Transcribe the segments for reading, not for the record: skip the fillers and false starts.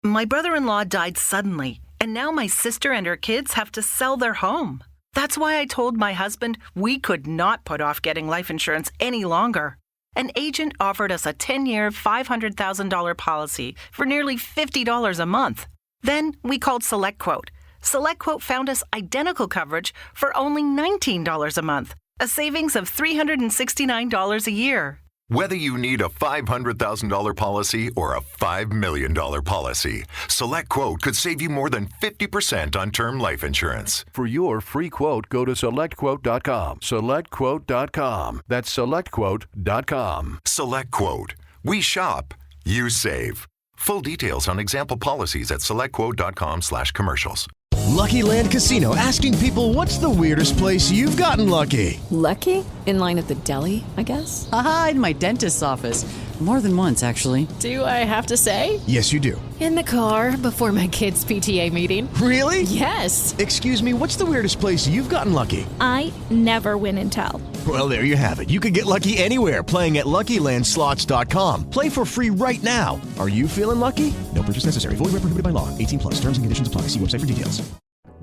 My brother-in-law died suddenly, and now my sister and her kids have to sell their home. That's why I told my husband we could not put off getting life insurance any longer. An agent offered us a 10-year, $500,000 policy for nearly $50 a month. Then we called SelectQuote. SelectQuote found us identical coverage for only $19 a month, a savings of $369 a year. Whether you need a $500,000 policy or a $5 million policy, SelectQuote could save you more than 50% on term life insurance. For your free quote, go to SelectQuote.com. SelectQuote.com. That's SelectQuote.com. SelectQuote. We shop, you save. Full details on example policies at SelectQuote.com/commercials. Lucky Land Casino, asking people, what's the weirdest place you've gotten lucky? Lucky? In line at the deli, I guess? Aha, in my dentist's office. More than once, actually. Do I have to say? Yes, you do. In the car before my kids' PTA meeting. Really? Yes. Excuse me, what's the weirdest place you've gotten lucky? I never win and tell. Well, there you have it. You can get lucky anywhere, playing at LuckyLandSlots.com. Play for free right now. Are you feeling lucky? No purchase necessary. Void where prohibited by law. 18+. Terms and conditions apply. See website for details.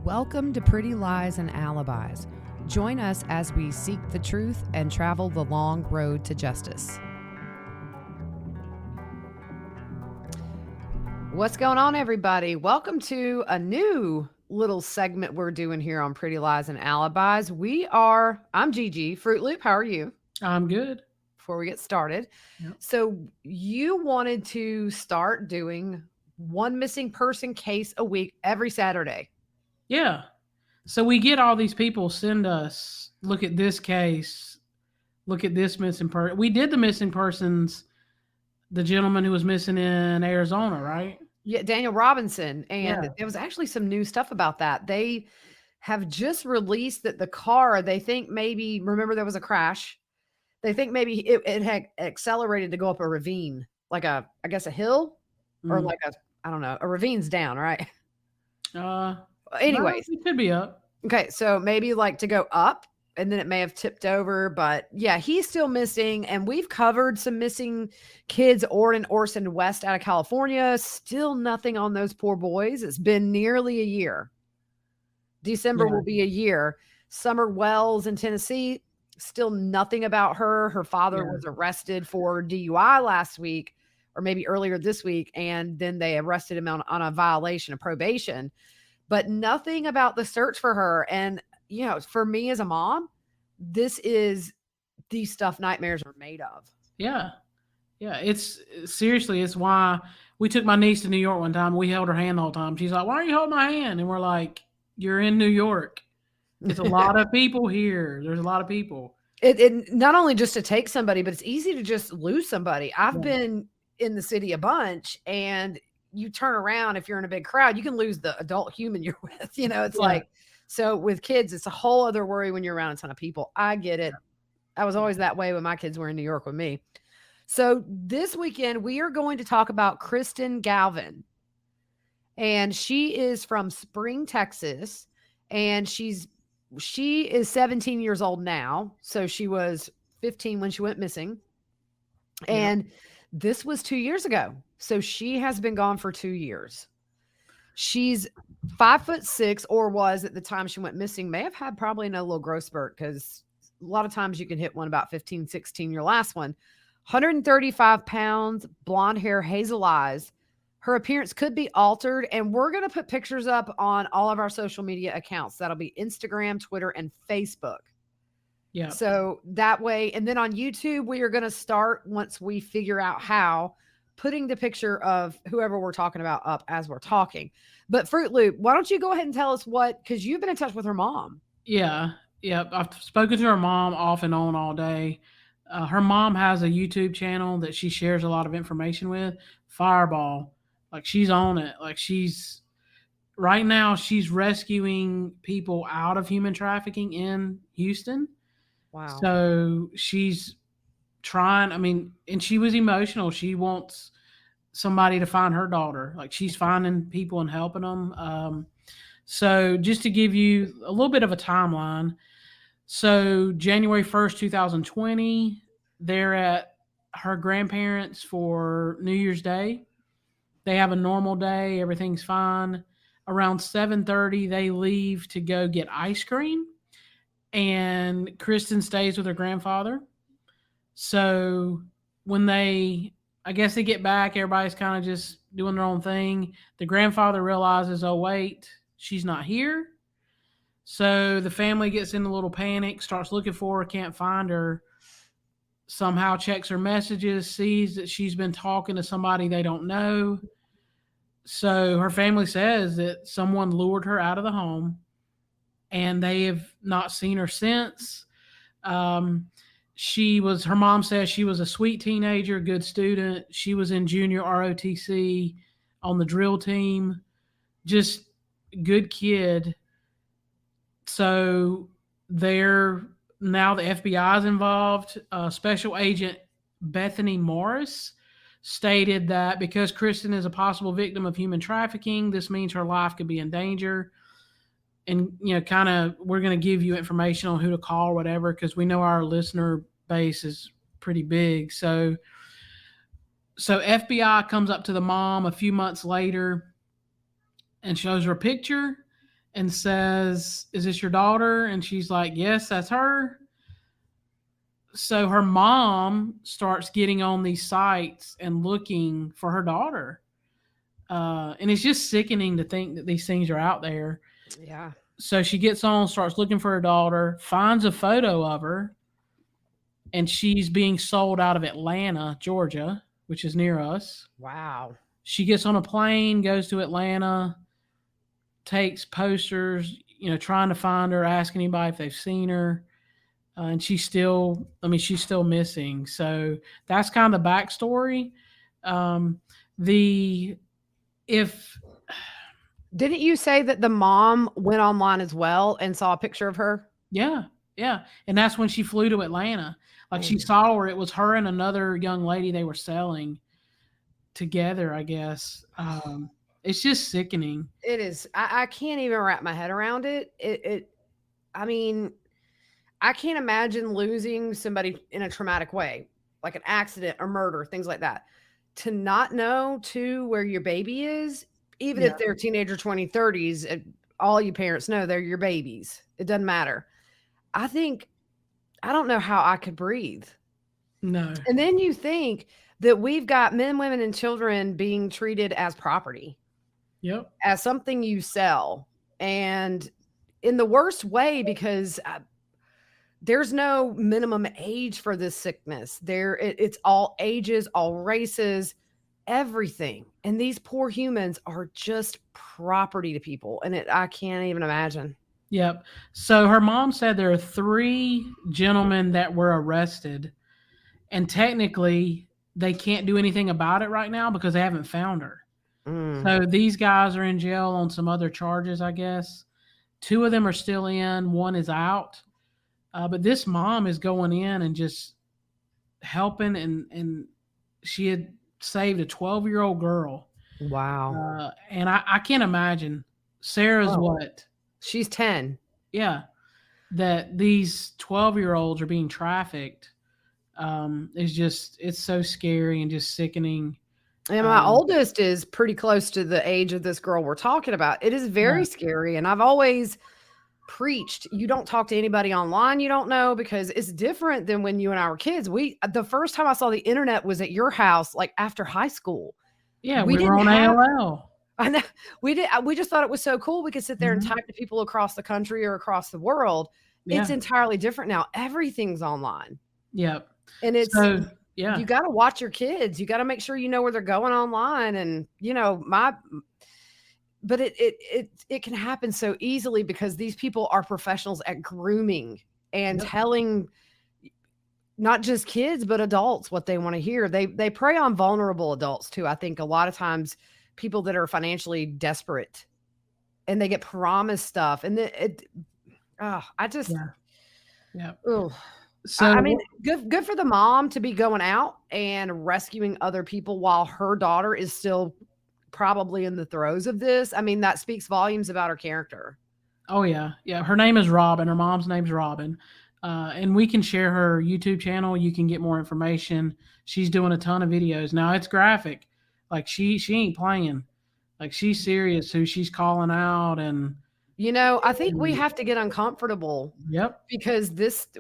Welcome to Pretty Lies and Alibis. Join us as we seek the truth and travel the long road to justice. What's going on, everybody? Welcome to a new little segment we're doing here on Pretty Lies and Alibis. I'm Gigi Fruit Loop. How are you? I'm good. Before we get started. Yep. So you wanted to start doing one missing person case a week every Saturday. Yeah. So we get all these people send us, look at this case, look at this missing person. We did the missing persons, the gentleman who was missing in Arizona, right? Yeah, Daniel Robinson. And there was actually some new stuff about that. They have just released that the car, they think maybe, remember there was a crash. They think maybe it had accelerated to go up a ravine, like I guess a hill or like a ravine's down, right? Anyways, it could be up. Okay, so maybe like to go up and then it may have tipped over, but yeah, he's still missing. And we've covered some missing kids, Orson West out of California. Still nothing on those poor boys. It's been nearly a year. December will be a year. Summer Wells in Tennessee, still nothing about her. Her father was arrested for DUI last week or maybe earlier this week. And then they arrested him on a violation of probation. But nothing about the search for her. And, you know, for me as a mom, this is the stuff nightmares are made of. Yeah. Yeah. It's why we took my niece to New York one time. We held her hand the whole time. She's like, why are you holding my hand? And we're like, you're in New York. It's a lot of people here. There's a lot of people. It not only just to take somebody, but it's easy to just lose somebody. I've been in the city a bunch, and you turn around, if you're in a big crowd, you can lose the adult human you're with. You know, it's like, so with kids, it's a whole other worry when you're around a ton of people. I get it. I was always that way when my kids were in New York with me. So this weekend, we are going to talk about Kristen Galvan. And she is from Spring, Texas. And she is 17 years old now. So she was 15 when she went missing. And this was 2 years ago. So she has been gone for 2 years. She's 5'6", or was at the time she went missing, may have had probably no little growth spurt, because a lot of times you can hit one about 15, 16, your last one. 135 pounds, blonde hair, hazel eyes. Her appearance could be altered, and we're going to put pictures up on all of our social media accounts. That'll be Instagram, Twitter, and Facebook. Yeah. So that way, and then on YouTube, we are going to start, once we figure out how, putting the picture of whoever we're talking about up as we're talking. But Fruit Loop, why don't you go ahead and tell us because you've been in touch with her mom. Yeah. Yeah. I've spoken to her mom off and on all day. Her mom has a YouTube channel that she shares a lot of information with. Fireball. Like, she's on it. Like, right now she's rescuing people out of human trafficking in Houston. Wow. So she's trying, and she was emotional. She wants somebody to find her daughter. Like, she's finding people and helping them. So just to give you a little bit of a timeline. So January 1st, 2020, they're at her grandparents for New Year's Day. They have a normal day. Everything's fine. Around 7:30, they leave to go get ice cream, and Kristen stays with her grandfather. So when I guess they get back, everybody's kind of just doing their own thing. The grandfather realizes, oh, wait, she's not here. So the family gets in a little panic, starts looking for her, can't find her. Somehow checks her messages, sees that she's been talking to somebody they don't know. So her family says that someone lured her out of the home, and they have not seen her since. Her mom says she was a sweet teenager, good student. She was in junior ROTC on the drill team, just good kid. So now the FBI is involved. Special Agent Bethany Morris stated that because Kristen is a possible victim of human trafficking, this means her life could be in danger. And, we're going to give you information on who to call or whatever, because we know our listener base is pretty big. So FBI comes up to the mom a few months later and shows her a picture and says, "Is this your daughter?" And she's like, "Yes, that's her." So her mom starts getting on these sites and looking for her daughter. And it's just sickening to think that these things are out there. Yeah. So she gets on, starts looking for her daughter, finds a photo of her, and she's being sold out of Atlanta, Georgia, which is near us. Wow. She gets on a plane, goes to Atlanta, takes posters, trying to find her, ask anybody if they've seen her. And she's still missing. So that's kind of the backstory. Didn't you say that the mom went online as well and saw a picture of her? Yeah. And that's when she flew to Atlanta. Like she saw her. It was her and another young lady they were selling together, I guess. It's just sickening. It is. I can't even wrap my head around it. I can't imagine losing somebody in a traumatic way, like an accident or murder, things like that. To not know, too, where your baby is, even if they're teenager, 20, 30s, all you parents know they're your babies. It doesn't matter. I don't know how I could breathe. No. And then you think that we've got men, women, and children being treated as property. Yep. As something you sell. And in the worst way, because there's no minimum age for this sickness. It's all ages, all races, everything. And these poor humans are just property to people. And I can't even imagine. Yep. So her mom said there are 3 gentlemen that were arrested, and technically they can't do anything about it right now because they haven't found her. So these guys are in jail on some other charges, I guess. 2 of them are still in. 1 is out. But this mom is going in and just helping, and she had saved a 12-year-old girl. Wow. And I can't imagine. Sarah's what? She's 10. Yeah. That these 12-year-olds are being trafficked. It's so scary and just sickening. And my oldest is pretty close to the age of this girl we're talking about. It is very scary. And I've always preached, you don't talk to anybody online you don't know, because it's different than when you and I were kids. The first time I saw the internet was at your house, like after high school. Yeah, we were on AOL. I know. We just thought it was so cool. We could sit there and type to people across the country or across the world. Yeah. It's entirely different now. Everything's online. Yep. And you got to watch your kids. You got to make sure you know where they're going online. And, but it can happen so easily because these people are professionals at grooming and telling not just kids, but adults what they want to hear. They prey on vulnerable adults too. I think a lot of times people that are financially desperate and they get promised stuff. And So I mean, good for the mom to be going out and rescuing other people while her daughter is still probably in the throes of this. I mean, that speaks volumes about her character. Oh yeah. Yeah. Her name is Robin. Her mom's name's Robin. And we can share her YouTube channel. You can get more information. She's doing a ton of videos. Now it's graphic. Like she ain't playing. Like she's serious who she's calling out. And I think we have to get uncomfortable. Yep. Because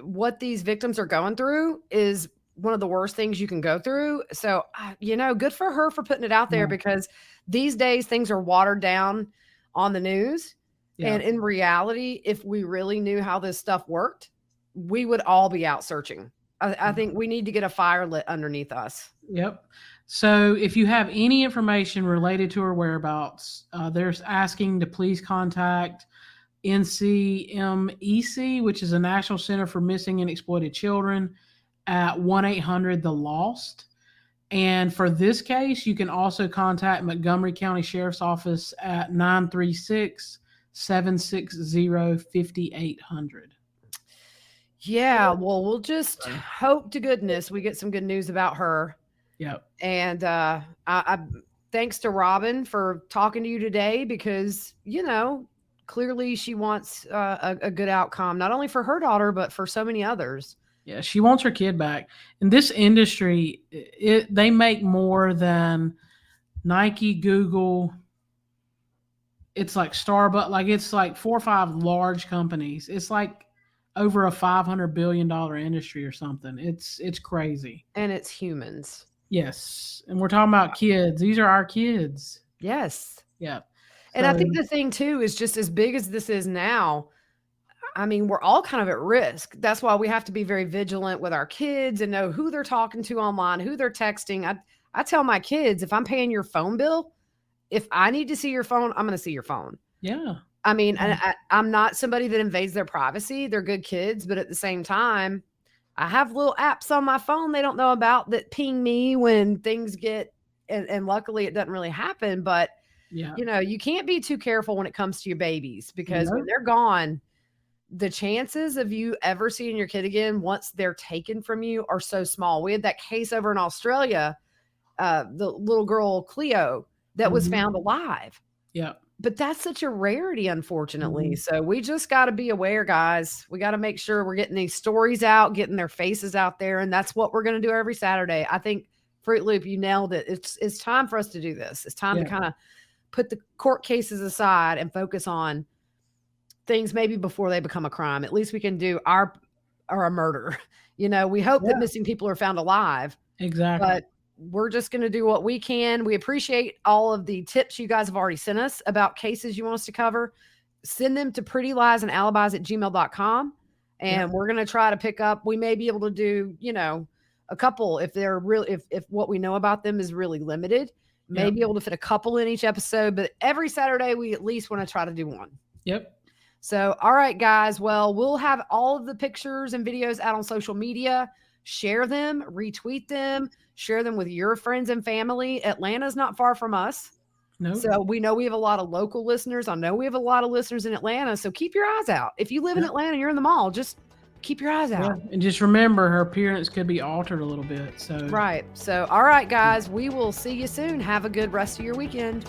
what these victims are going through is one of the worst things you can go through. So, good for her for putting it out there, because these days things are watered down on the news. Yeah. And in reality, if we really knew how this stuff worked, we would all be out searching. I think we need to get a fire lit underneath us. Yep. So if you have any information related to her whereabouts, they're asking to please contact NCMEC, which is a National Center for Missing and Exploited Children, at 1-800-THE-LOST. And for this case, you can also contact Montgomery County Sheriff's Office at 936-760-5800. Yeah, well, we'll just hope to goodness we get some good news about her. Yep. And I thanks to Robin for talking to you today, because, clearly she wants a good outcome, not only for her daughter, but for so many others. Yeah, she wants her kid back. In this industry, they make more than Nike, Google. It's like Starbucks. Like, it's like 4 or 5 large companies. It's like over a $500 billion industry or something. It's crazy. And it's humans. Yes. And we're talking about kids. These are our kids. Yes. Yeah. And I think the thing too is, just as big as this is now, I mean, we're all kind of at risk. That's why we have to be very vigilant with our kids and know who they're talking to online, who they're texting. I tell my kids, if I'm paying your phone bill, if I need to see your phone, I'm going to see your phone. Yeah. I mean, I'm not somebody that invades their privacy. They're good kids, but at the same time, I have little apps on my phone they don't know about that ping me when things get, and luckily it doesn't really happen, but you can't be too careful when it comes to your babies, because when they're gone, the chances of you ever seeing your kid again once they're taken from you are so small. We had that case over in Australia, the little girl Cleo that was found alive. Yeah. But that's such a rarity, unfortunately. So we just got to be aware, guys. We got to make sure we're getting these stories out, getting their faces out there. And that's what we're going to do every Saturday. I think, Fruit Loop, you nailed it. It's time for us to do this. It's time to kind of put the court cases aside and focus on things maybe before they become a crime. At least we can do a murder. We hope that missing people are found alive. Exactly. But we're just going to do what we can. We appreciate all of the tips you guys have already sent us about cases you want us to cover. Send them to prettyliesandalibis@gmail.com. And we're going to try to pick up. We may be able to do, a couple if they're really, if what we know about them is really limited, may be able to fit a couple in each episode, but every Saturday we at least want to try to do one. Yep. So, all right, guys. Well, we'll have all of the pictures and videos out on social media. Share them, retweet them, share them with your friends and family. Atlanta's not far from us. No. So we know we have a lot of local listeners. I know we have a lot of listeners in Atlanta. So keep your eyes out. If you live in Atlanta, you're in the mall, just keep your eyes out. And just remember, her appearance could be altered a little bit. So right. So, all right, guys, we will see you soon. Have a good rest of your weekend.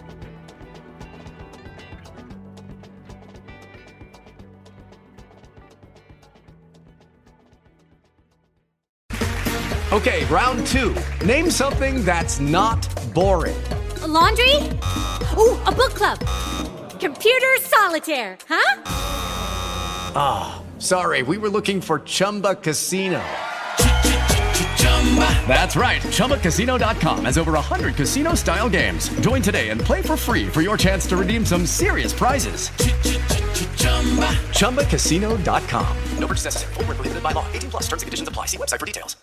Okay, round 2. Name something that's not boring. A laundry? Ooh, a book club. Computer solitaire, huh? Ah, sorry, we were looking for Chumba Casino. That's right, ChumbaCasino.com has over 100 casino-style games. Join today and play for free for your chance to redeem some serious prizes. ChumbaCasino.com. No purchase necessary. Void where prohibited by law. 18+ terms and conditions apply. See website for details.